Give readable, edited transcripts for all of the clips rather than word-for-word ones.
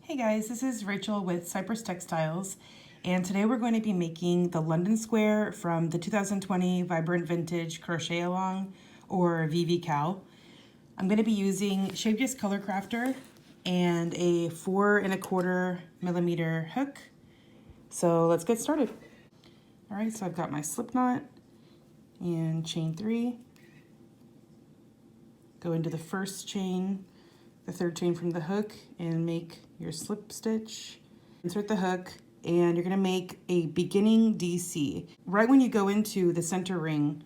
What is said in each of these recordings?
Hey guys, this is Rachel with Cypress Textiles, and today we're going to be making the London Square from the 2020 Vibrant Vintage Crochet Along, or VVCAL. I'm going to be using Shapejust Color Crafter and a 4 1/4 millimeter hook. So let's get started. All right, so I've got my slip knot and chain 3. Go into the first chain, the third chain from the hook, and make your slip stitch. Insert the hook, and you're gonna make a beginning DC. Right when you go into the center ring,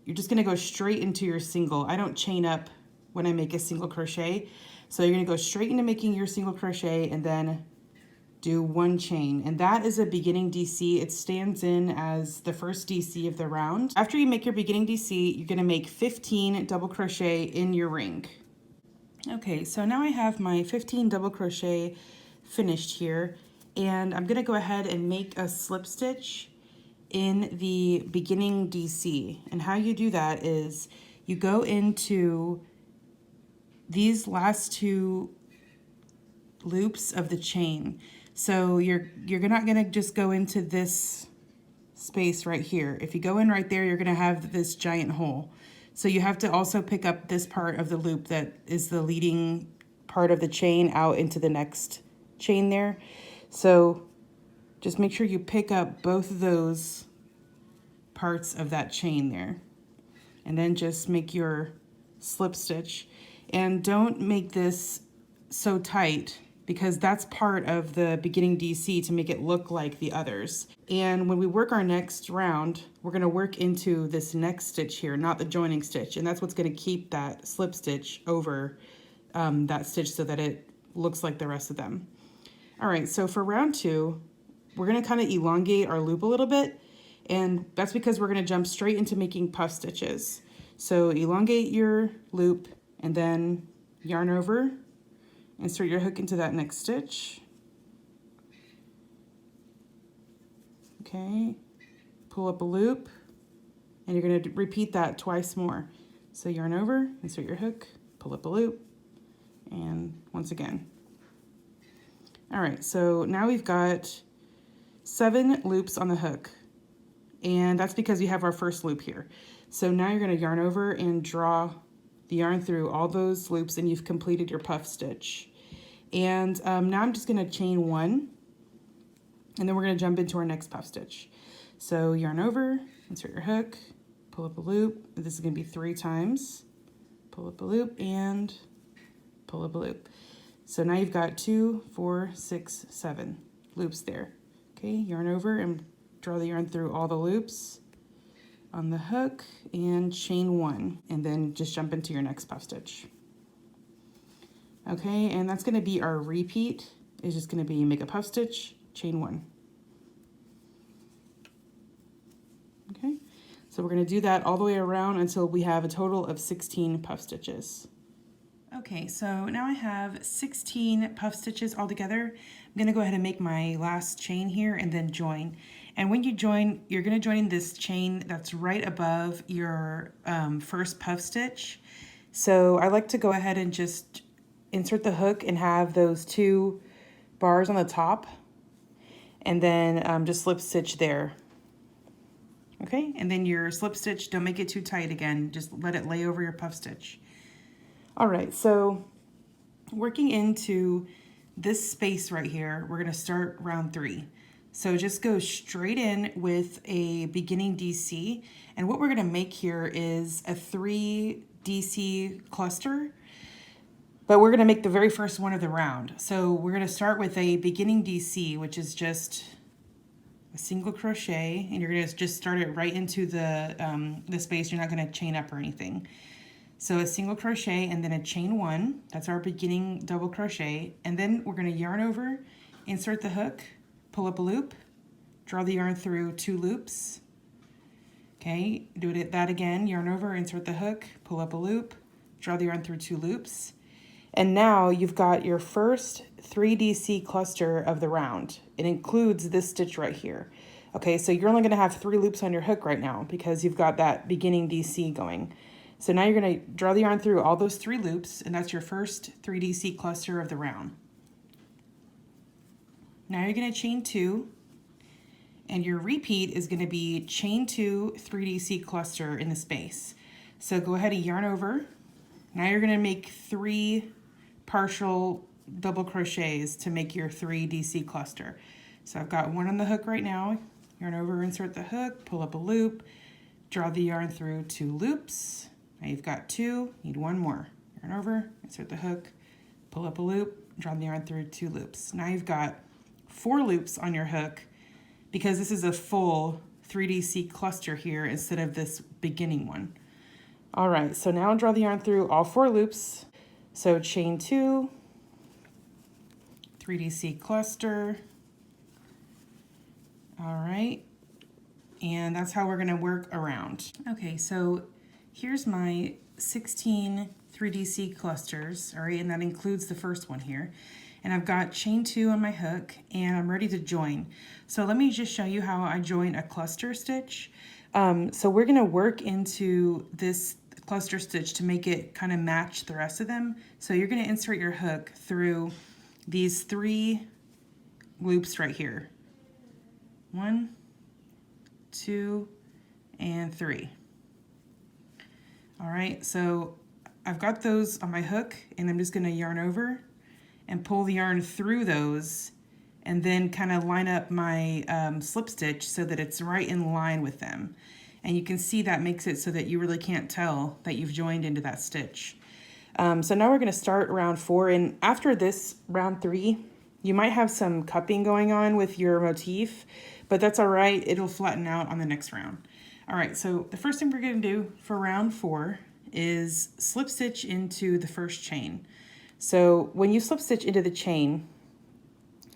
you're just gonna go straight into your single. I don't chain up when I make a single crochet. So you're gonna go straight into making your single crochet and then do 1 chain. And that is a beginning DC. It stands in as the first DC of the round. After you make your beginning DC, you're gonna make 15 double crochet in your ring. Okay, so now I have my 15 double crochet finished here, and I'm gonna go ahead and make a slip stitch in the beginning DC. And how you do that is you go into these last 2 loops of the chain. So you're not gonna just go into this space right here. If you go in right there, you're gonna have this giant hole. So you have to also pick up this part of the loop that is the leading part of the chain out into the next chain there. So just make sure you pick up both of those parts of that chain there. And then just make your slip stitch. And don't make this so tight, because that's part of the beginning DC to make it look like the others. And when we work our next round, we're gonna work into this next stitch here, not the joining stitch. And that's what's gonna keep that slip stitch over that stitch so that it looks like the rest of them. All right, so for round 2, we're gonna kind of elongate our loop a little bit. And that's because we're gonna jump straight into making puff stitches. So elongate your loop and then yarn over. Insert your hook into that next stitch. Okay, pull up a loop, and you're going to repeat that twice more. So yarn over, insert your hook, pull up a loop, and once again. All right, so now we've got 7 loops on the hook, and that's because we have our first loop here. So now you're going to yarn over and draw the yarn through all those loops, and you've completed your puff stitch. And now I'm just going to chain 1, and then we're going to jump into our next puff stitch. So yarn over, insert your hook, pull up a loop. This is going to be 3 times. Pull up a loop and pull up a loop. So now you've got 2, 4, 6, 7 loops there. Okay, yarn over and draw the yarn through all the loops on the hook and chain 1, and then just jump into your next puff stitch. Okay, and that's going to be our repeat. It's just going to be make a puff stitch, chain 1. Okay, so we're going to do that all the way around until we have a total of 16 puff stitches. Okay, so now I have 16 puff stitches all together. I'm going to go ahead and make my last chain here and then join. And when you join, you're going to join this chain that's right above your first puff stitch. So I like to go ahead and just insert the hook and have those 2 bars on the top, and then just slip stitch there. Okay, and then your slip stitch, don't make it too tight again, just let it lay over your puff stitch. All right, so working into this space right here, we're gonna start round 3. So just go straight in with a beginning DC, and what we're gonna make here is a 3 DC cluster. But we're going to make the very first one of the round. So we're going to start with a beginning DC, which is just a single crochet, and you're going to just start it right into the space. You're not going to chain up or anything. So a single crochet and then a chain 1. That's our beginning double crochet. And then we're going to yarn over, insert the hook, pull up a loop, draw the yarn through 2 loops. Okay, do that again, yarn over, insert the hook, pull up a loop, draw the yarn through 2 loops. And now you've got your first 3 DC cluster of the round. It includes this stitch right here. Okay, so you're only going to have 3 loops on your hook right now because you've got that beginning DC going. So now you're going to draw the yarn through all those 3 loops, and that's your first 3 DC cluster of the round. Now you're going to chain 2, and your repeat is going to be chain 2 3DC cluster in the space. So go ahead and yarn over. Now you're going to make 3 partial double crochets to make your 3DC cluster. So I've got 1 on the hook right now. Yarn over, insert the hook, pull up a loop, draw the yarn through 2 loops. Now you've got 2, need 1 more. Yarn over, insert the hook, pull up a loop, draw the yarn through 2 loops. Now you've got 4 loops on your hook because this is a full 3DC cluster here instead of this beginning one. All right, so now draw the yarn through all 4 loops. So chain 2, 3DC cluster. All right, and that's how we're gonna work around. Okay, so here's my 16 3DC clusters, all right, and that includes the first one here. And I've got chain 2 on my hook, and I'm ready to join. So let me just show you how I join a cluster stitch. So we're gonna work into this cluster stitch to make it kind of match the rest of them. So you're gonna insert your hook through these 3 loops right here. 1, 2, and 3. All right, so I've got those on my hook, and I'm just gonna yarn over and pull the yarn through those, and then kind of line up my slip stitch so that it's right in line with them. And you can see that makes it so that you really can't tell that you've joined into that stitch. So now we're gonna start round 4, and after this round 3, you might have some cupping going on with your motif, but that's all right, it'll flatten out on the next round. All right, so the first thing we're gonna do for round 4 is slip stitch into the first chain. So when you slip stitch into the chain,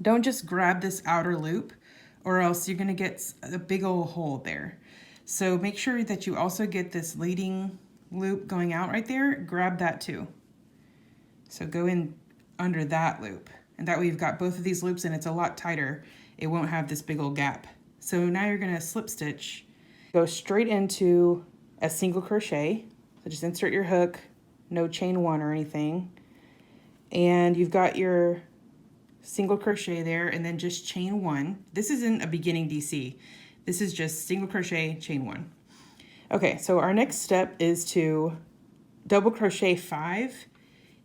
don't just grab this outer loop or else you're gonna get a big old hole there. So make sure that you also get this leading loop going out right there, grab that too. So go in under that loop, and that way you've got both of these loops and it's a lot tighter. It won't have this big old gap. So now you're gonna slip stitch, go straight into a single crochet. So just insert your hook, no chain 1 or anything. And you've got your single crochet there, and then just chain 1. This isn't a beginning DC. This is just single crochet, chain 1. Okay, so our next step is to double crochet 5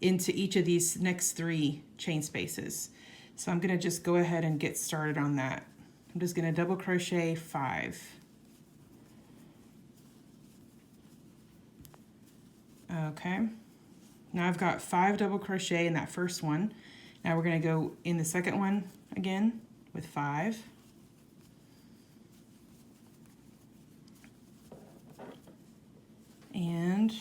into each of these next 3 chain spaces. So I'm gonna just go ahead and get started on that. I'm just gonna double crochet 5. Okay. Now I've got 5 double crochet in that first one. Now we're going to go in the second one again with 5. And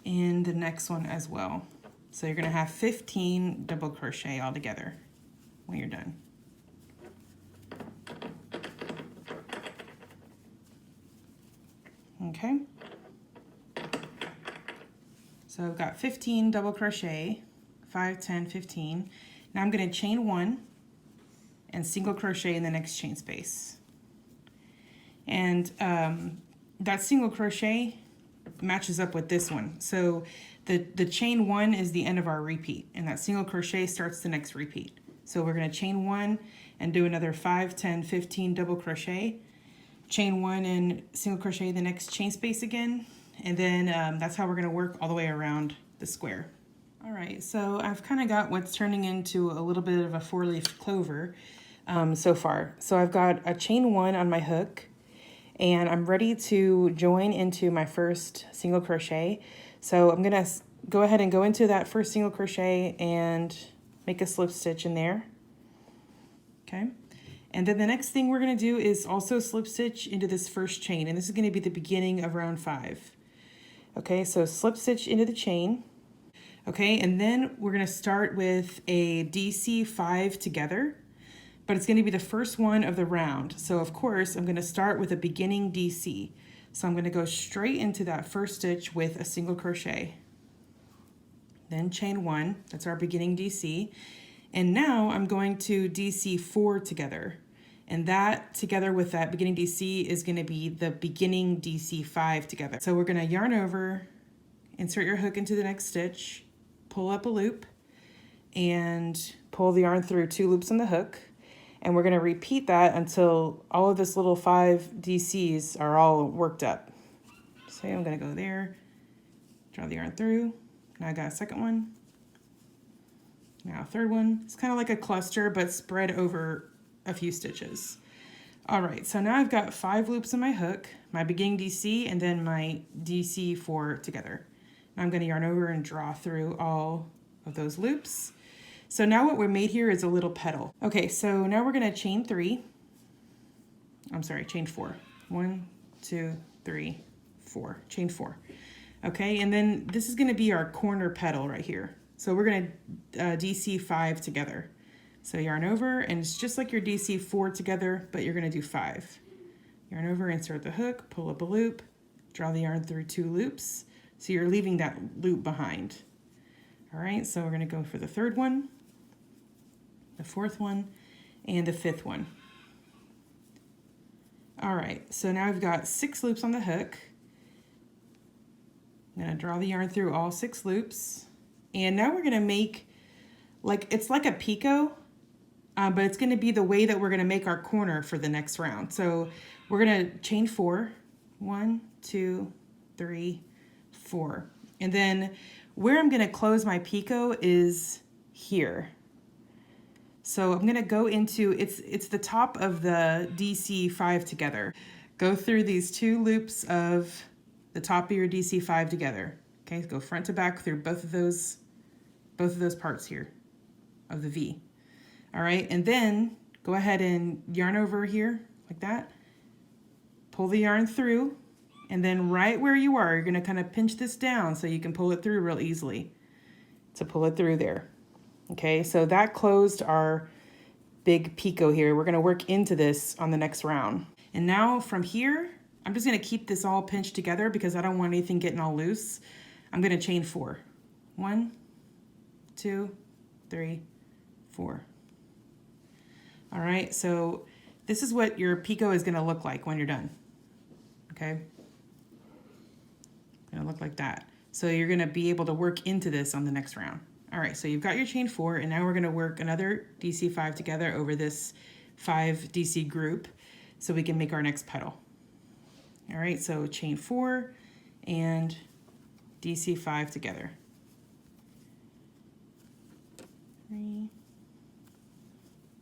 in the next one as well. So you're going to have 15 double crochet all together when you're done. Okay. So I've got 15 double crochet, 5, 10, 15. Now I'm going to chain 1 and single crochet in the next chain space. And that single crochet matches up with this one. So the chain 1 is the end of our repeat, and that single crochet starts the next repeat. So we're going to chain 1 and do another 5, 10, 15 double crochet, chain 1 and single crochet the next chain space again. And then that's how we're going to work all the way around the square. All right, so I've kind of got what's turning into a little bit of a 4-leaf clover so far. So I've got a chain 1 on my hook, and I'm ready to join into my first single crochet. So I'm going to go ahead and go into that first single crochet and make a slip stitch in there. Okay. And then the next thing we're going to do is also slip stitch into this first chain, and this is going to be the beginning of round 5. Okay, so slip stitch into the chain. Okay, and then we're going to start with a DC 5 together, but it's going to be the first one of the round. So of course, I'm going to start with a beginning DC. So I'm going to go straight into that first stitch with a single crochet. Then chain 1, that's our beginning DC. And now I'm going to DC 4 together. And that together with that beginning DC is going to be the beginning DC 5 together. So we're going to yarn over, insert your hook into the next stitch, pull up a loop, and pull the yarn through 2 loops on the hook. And we're going to repeat that until all of this little 5 DCs are all worked up. So I'm going to go there, draw the yarn through. Now I got a second one. Now a third one. It's kind of like a cluster, but spread over a few stitches. All right, so now I've got 5 loops on my hook, my beginning DC, and then my DC 4 together. Now I'm going to yarn over and draw through all of those loops. So now what we made here is a little petal. Okay, so now we're going to chain 4. 1, 2, 3, 4. Chain 4. Okay, and then this is going to be our corner petal right here. So we're going to DC 5 together. So yarn over, and it's just like your DC 4 together, but you're going to do 5. Yarn over, insert the hook, pull up a loop, draw the yarn through 2 loops. So you're leaving that loop behind. All right, so we're going to go for the 3rd one, the 4th one, and the 5th one. All right, so now I've got 6 loops on the hook. I'm going to draw the yarn through all 6 loops. And now we're going to make, it's like a picot, but it's going to be the way that we're going to make our corner for the next round. So we're going to chain 4. 1, 2, 3, 4. And then where I'm going to close my picot is here. So I'm going to go into, it's the top of the DC 5 together. Go through these 2 loops of the top of your DC 5 together. Okay, go front to back through both of those parts here of the V. All right, and then go ahead and yarn over here like that. Pull the yarn through, and then right where you are, you're going to kind of pinch this down so you can pull it through real easily. To pull it through there. Okay, so that closed our big picot here. We're going to work into this on the next round. And now from here, I'm just going to keep this all pinched together because I don't want anything getting all loose. I'm going to chain 4. 1, 2, 3, 4. All right, so this is what your picot is going to look like when you're done. Okay, going to look like that. So you're going to be able to work into this on the next round. All right, so you've got your chain 4, and now we're going to work another DC 5 together over this 5 DC group so we can make our next petal. All right, so chain 4 and DC 5 together. 3,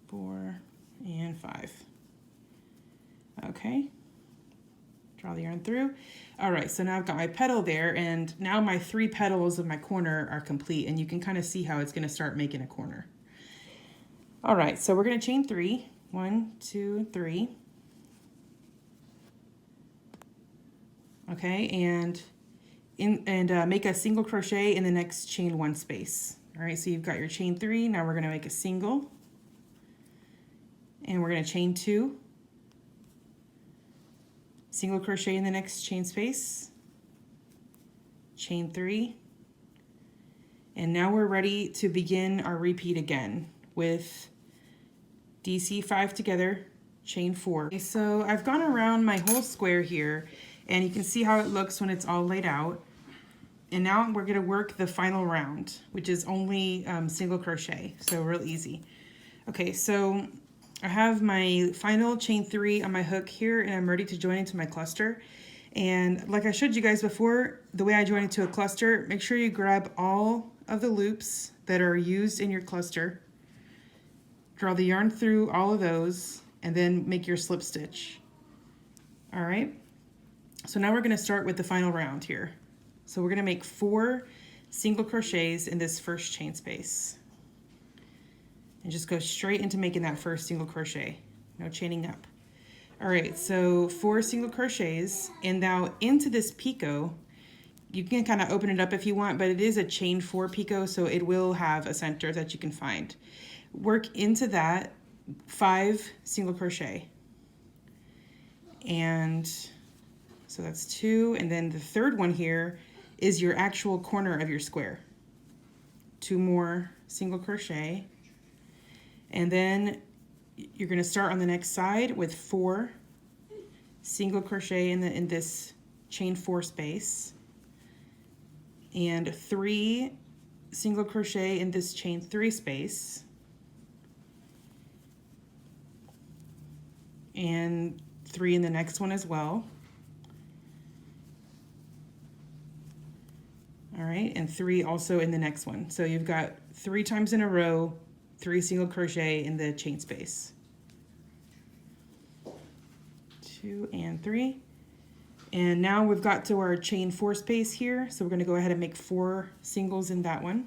4, and 5. Okay, draw the yarn through. All right, so now I've got my petal there, and now my 3 petals of my corner are complete, and you can kind of see how it's going to start making a corner. All right, so we're going to chain 3. 1, 2, 3. Okay, and make a single crochet in the next chain 1 space. All right, so you've got your chain 3. Now we're going to make a single, and we're going to chain 2. Single crochet in the next chain space, chain 3, and now we're ready to begin our repeat again with DC 5 together, chain 4. Okay, so I've gone around my whole square here, and you can see how it looks when it's all laid out. And now we're going to work the final round, which is only single crochet, so real easy. Okay, so I have my final chain 3 on my hook here, and I'm ready to join into my cluster. And like I showed you guys before, the way I join into a cluster, make sure you grab all of the loops that are used in your cluster, draw the yarn through all of those, and then make your slip stitch. All right, so now we're going to start with the final round here. So we're going to make 4 single crochets in this first chain space. And just go straight into making that first single crochet, no chaining up. All right, so 4 single crochets, and now into this picot, you can kind of open it up if you want, but it is a chain 4 picot, so it will have a center that you can find. Work into that 5 single crochet. And so that's 2, and then the 3rd one here is your actual corner of your square. 2 more single crochet. And then you're going to start on the next side with 4 single crochet in this chain 4 space, and 3 single crochet in this chain 3 space, and 3 in the next one as well. All right, and 3 also in the next one. So you've got 3 times in a row, 3 single crochet in the chain space. 2 and 3. And now we've got to our chain 4 space here, so we're going to go ahead and make 4 singles in that one.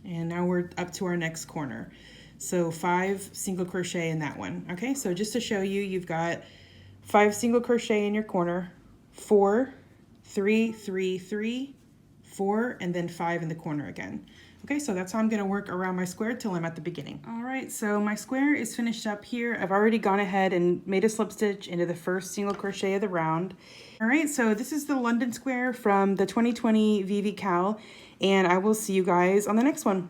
And now we're up to our next corner. So 5 single crochet in that one. Okay, so just to show you, you've got 5 single crochet in your corner, 4, 3, 3, 3, 4, and then 5 in the corner again. Okay, so that's how I'm going to work around my square till I'm at the beginning. All right, so my square is finished up here. I've already gone ahead and made a slip stitch into the first single crochet of the round. All right, so this is the London square from the 2020 VVCAL, and I will see you guys on the next one.